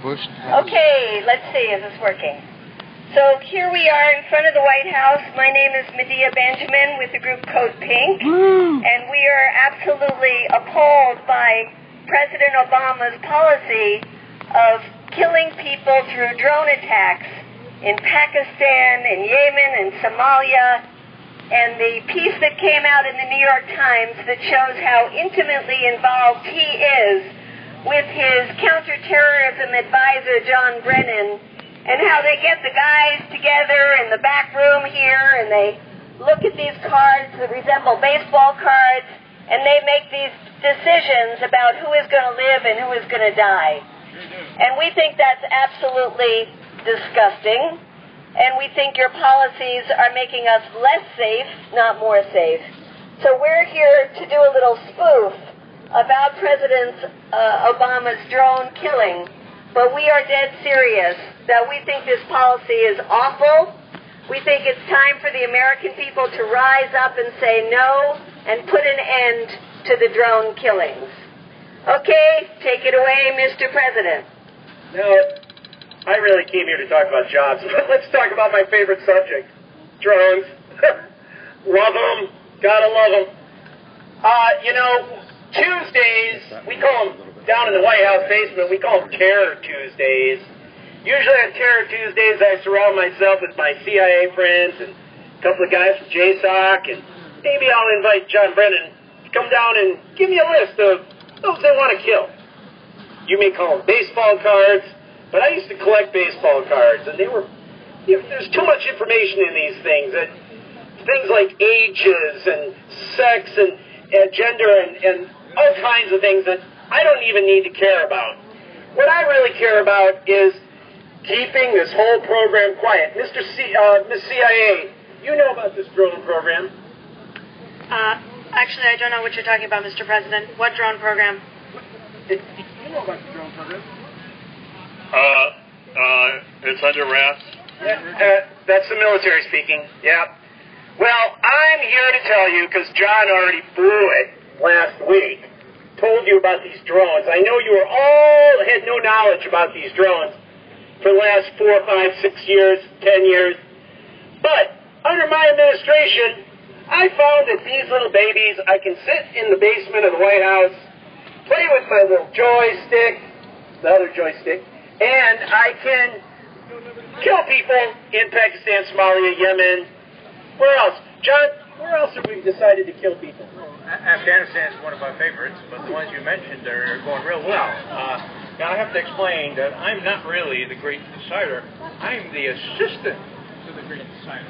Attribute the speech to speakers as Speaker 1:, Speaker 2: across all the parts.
Speaker 1: pushed.
Speaker 2: Okay, let's see, is this working? So here we are in front of the White House. My name is Medea Benjamin with the group Code Pink, and we are absolutely appalled by President Obama's policy of killing people through drone attacks in Pakistan, in Yemen, and Somalia, and the piece that came out in the New York Times that shows how intimately involved he is with his counterterrorism advisor, John Brennan, and how they get the guys together in the back room here, and they look at these cards that resemble baseball cards, and they make these decisions about who is going to live and who is going to die. And we think that's absolutely disgusting, and we think your policies are making us less safe, not more safe. So we're here to do a little spoof about President Obama's drone killing, but we are dead serious that we think this policy is awful. We think it's time for the American people to rise up and say no and put an end to the drone killings. Okay, take it away, Mr. President.
Speaker 3: No, I really came here to talk about jobs, but let's talk about my favorite subject, drones. Love them, gotta love them. Tuesdays, we call them, down in the White House basement, we call them Terror Tuesdays. Usually on Terror Tuesdays, I surround myself with my CIA friends and a couple of guys from JSOC, and maybe I'll invite John Brennan to come down and give me a list of those they want to kill. You may call them baseball cards, but I used to collect baseball cards, and there's too much information in these things. Things like ages and sex and gender and all kinds of things that I don't even need to care about. What I really care about is keeping this whole program quiet. Miss CIA, you know about this drone program?
Speaker 4: Actually, I don't know what you're talking about, Mr. President. What drone program?
Speaker 3: You know about the drone program?
Speaker 5: It's under wraps.
Speaker 3: That's the military speaking. Yeah. Well, I'm here to tell you, because John already blew it last week, told you about these drones. I know you had no knowledge about these drones for the last 4, 5, 6 years, 10 years. But under my administration, I found that these little babies, I can sit in the basement of the White House, play with my little joystick, the other joystick, and I can kill people in Pakistan, Somalia, Yemen. Where else? John, where else have we decided to kill people?
Speaker 6: Afghanistan is one of my favorites, but the ones you mentioned are going real well. Now, I have to explain that I'm not really the great decider. I'm the assistant to the great decider.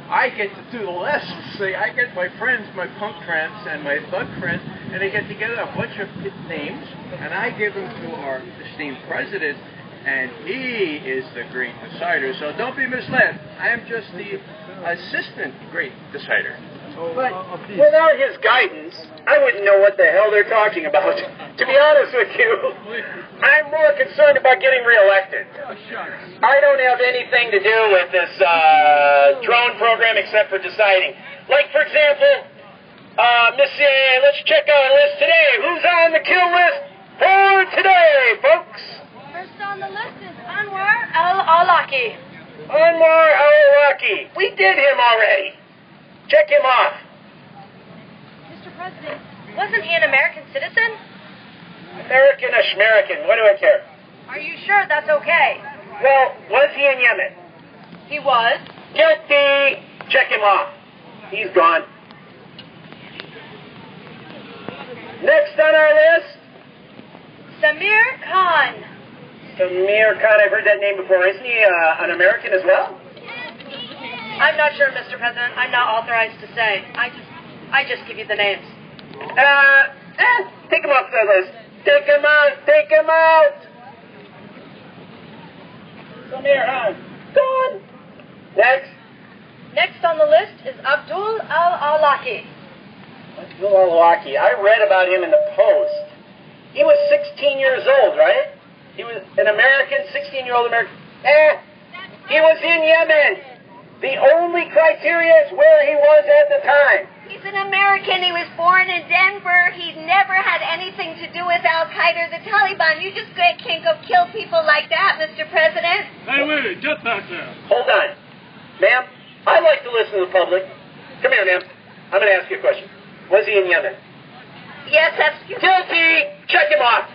Speaker 6: I get to do the lessons. See, I get my friends, my punk friends and my thug friends, and they get together a bunch of names, and I give them to our esteemed president, and he is the great decider. So don't be misled. I am just the assistant great decider.
Speaker 3: But without his guidance, I wouldn't know what the hell they're talking about. To be honest with you, I'm more concerned about getting reelected. I don't have anything to do with this drone program except for deciding. Like, for example, Miss CIA, let's check our list today. Who's on the kill list for today, folks?
Speaker 4: First on the list is Anwar al-Awlaki.
Speaker 3: Anwar al-Awlaki. We did him already. Check him off.
Speaker 4: Mr. President, wasn't he an American citizen?
Speaker 3: American or Schmerican, what do I care?
Speaker 4: Are you sure that's okay?
Speaker 3: Well, was he in Yemen?
Speaker 4: He was.
Speaker 3: Guilty. Check him off. He's gone. Next on our list,
Speaker 4: Samir Khan.
Speaker 3: Samir Khan, I've heard that name before. Isn't he an American as well?
Speaker 4: I'm not sure, Mr. President. I'm not authorized to say. I just give you the names.
Speaker 3: Take him off the list. Take him out. Take him out. Samir Khan. Gone. Next.
Speaker 4: Next on the list is Abdul al-Awlaki.
Speaker 3: Abdul al-Awlaki. I read about him in the Post. He was 16 years old, right? He was an American, 16-year-old American. He was in Yemen. The only criteria is where he was at the time.
Speaker 2: He's an American. He was born in Denver. He never had anything to do with Al-Qaeda or the Taliban. You just can't go kill people like that, Mr. President.
Speaker 5: Hey, wait, get back there.
Speaker 3: Hold on. Ma'am, I like to listen to the public. Come here, ma'am. I'm going to ask you a question. Was he in Yemen?
Speaker 2: Yes, that's...
Speaker 3: Guilty! Check him off.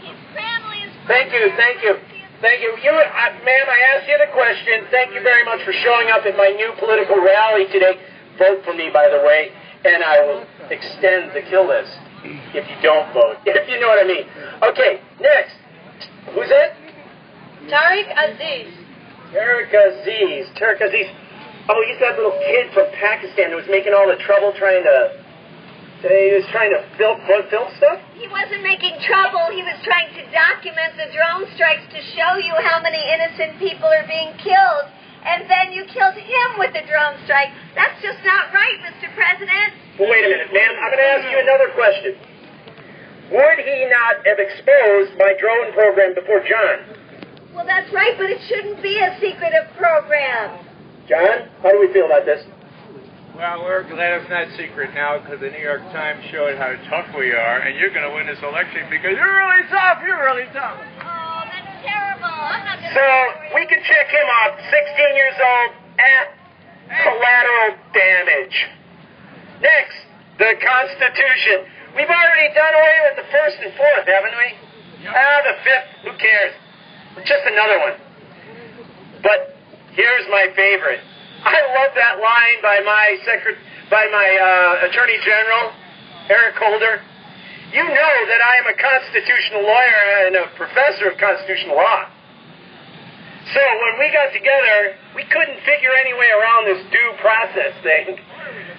Speaker 2: His family is...
Speaker 3: Thank you. Ma'am, I asked you the question. Thank you very much for showing up at my new political rally today. Vote for me, by the way, and I will extend the kill list if you don't vote, if you know what I mean. Okay, next. Who's it?
Speaker 4: Tariq Aziz.
Speaker 3: Tariq Aziz. Oh, he's that little kid from Pakistan who was making all the trouble trying to film stuff?
Speaker 2: He wasn't making trouble. He was trying to document the drone strikes to show you how many innocent people are being killed. And then you killed him with the drone strike. That's just not right, Mr. President.
Speaker 3: Well, wait a minute, ma'am. I'm going to ask you another question. Would he not have exposed my drone program before John?
Speaker 2: Well, that's right, but it shouldn't be a secretive program.
Speaker 3: John, how do we feel about this?
Speaker 6: Well, we're glad it's not secret now because the New York Times showed how tough we are, and you're going to win this election because you're really tough.
Speaker 2: Oh, that's terrible. I'm not going to...
Speaker 3: So, we can check him off. 16 years old, collateral damage. Next, the Constitution. We've already done away with the first and fourth, haven't we? The fifth, who cares? Just another one. But here's my favorite. I love that line by my Attorney General, Eric Holder. You know that I am a constitutional lawyer and a professor of constitutional law. So when we got together, we couldn't figure any way around this due process thing.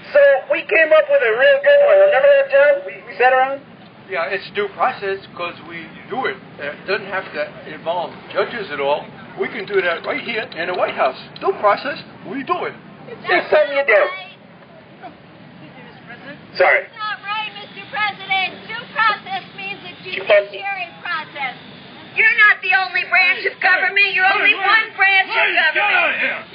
Speaker 3: So we came up with a real good one. Remember that, John? We sat around?
Speaker 1: Yeah, it's due process because we do it. It doesn't have to involve judges at all. We can do that right here in the White House. Due process, we do it.
Speaker 3: It's something you do. Sorry.
Speaker 2: It's not right, Mr. President. Due process means a judiciary process. You're not the only branch of government. You're only one branch of government.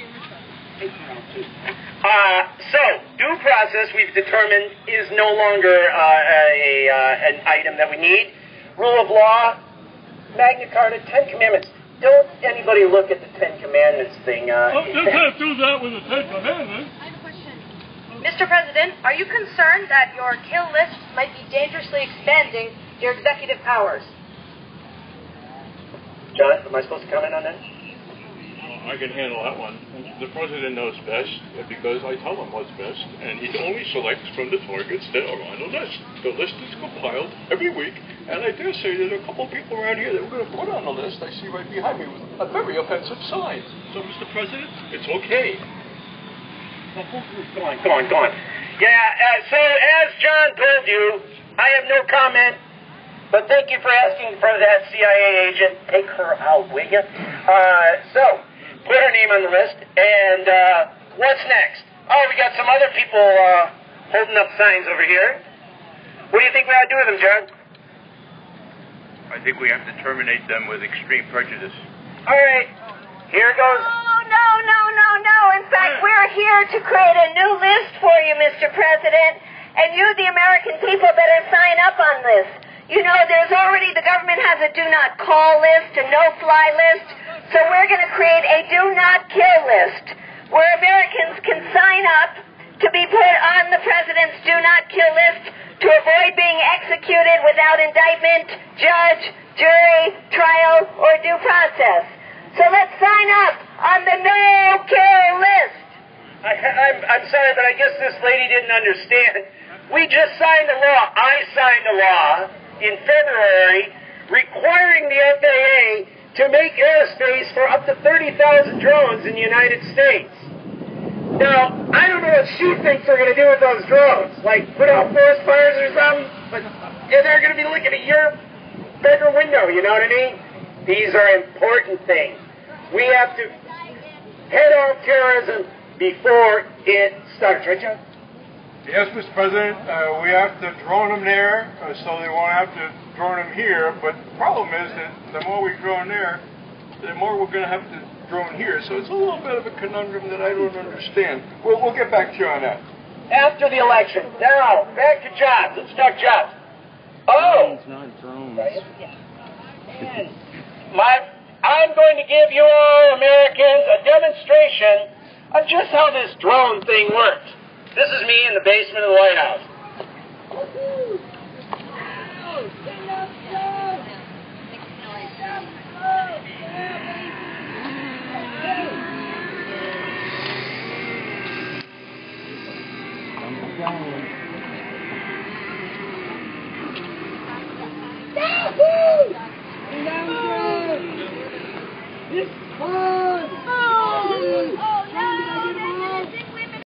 Speaker 3: So, due process, we've determined, is no longer an item that we need. Rule of law, Magna Carta, Ten Commandments. Don't anybody look at the Ten Commandments thing.
Speaker 5: You can't do that with the Ten Commandments.
Speaker 4: I have a question. Mr. President, are you concerned that your kill list might be dangerously expanding your executive powers?
Speaker 3: John, am I supposed to comment on that?
Speaker 5: I can handle that one. The president knows best because I tell him what's best, and he only selects from the targets that are on the list. The list is compiled every week, and I dare say there's a couple people around here that we're going to put on the list. I see right behind me with a very offensive sign. So, Mr. President, it's okay.
Speaker 3: Go on. Yeah, so as John told you, I have no comment, but thank you for asking for that CIA agent. Take her out, will you? So, put her name on the list, and what's next? Oh, we got some other people holding up signs over here. What do you think we ought to do with them, John?
Speaker 6: I think we have to terminate them with extreme prejudice.
Speaker 3: All right, here goes.
Speaker 2: Oh, no. In fact, we're here to create a new list for you, Mr. President, and you, the American people, better sign up on this. You know, the government has a do not call list, a no-fly list, so we're going to create a do not kill list where Americans can sign up to be put on the president's do not kill list to avoid being executed without indictment, judge, jury, trial, or due process. So let's sign up on the no kill list.
Speaker 3: I'm sorry, but I guess this lady didn't understand. We just signed a law. I signed a law in February requiring the FAA to make airspace for up to 30,000 drones in the United States. Now, I don't know what she thinks we're going to do with those drones. Like, put out forest fires or something? But they're going to be looking at your bedroom window, you know what I mean? These are important things. We have to head off terrorism before it starts. Right, John?
Speaker 7: Yes, Mr. President, we have to drone them there so they won't have to drone them here. But the problem is that the more we drone there,
Speaker 1: the more we're going to have to drone here. So it's a little bit of a conundrum that I don't understand. We'll get back to you on that.
Speaker 3: After the election. Now, back to jobs. Let's talk jobs. Oh!
Speaker 8: Drones, not drones.
Speaker 3: I'm going to give you all Americans a demonstration of just how this drone thing works. This is me in the basement of the White House.
Speaker 9: It's fun!